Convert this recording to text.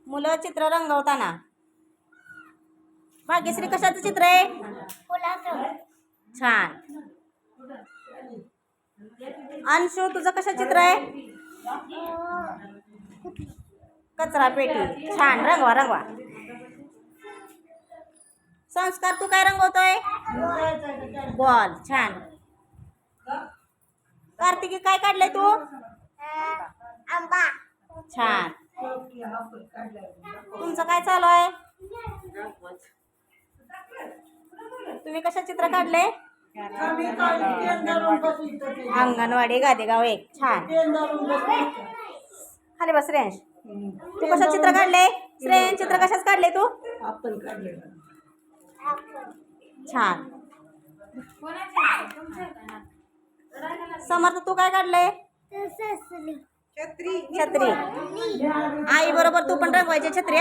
मुलं चित्र रंगवताना. भाग्यश्री कशाचं चित्र आहे? छान. अंशू तुझं कशाचं चित्र आहे? कचरा पेटी. छान, रंगवा रंगवा. संस्कार तू काय रंगवतोय? बॉल. छान. कार्तिकी काय काढलंय तू? आंबा. छान. तुमचं काय चालू आहे? तुम्ही कशा चित्र काढले? अंगणवाडी गादेगाव 1. छान. खाली बस श्रेयांश. तू कशा चित्र काढले? श्रेयांश चित्र कशाच काढले तू? छान. समर्थ तू काय काढले? छत्री. आई बरोबर तू पण रंगवायची छत्री.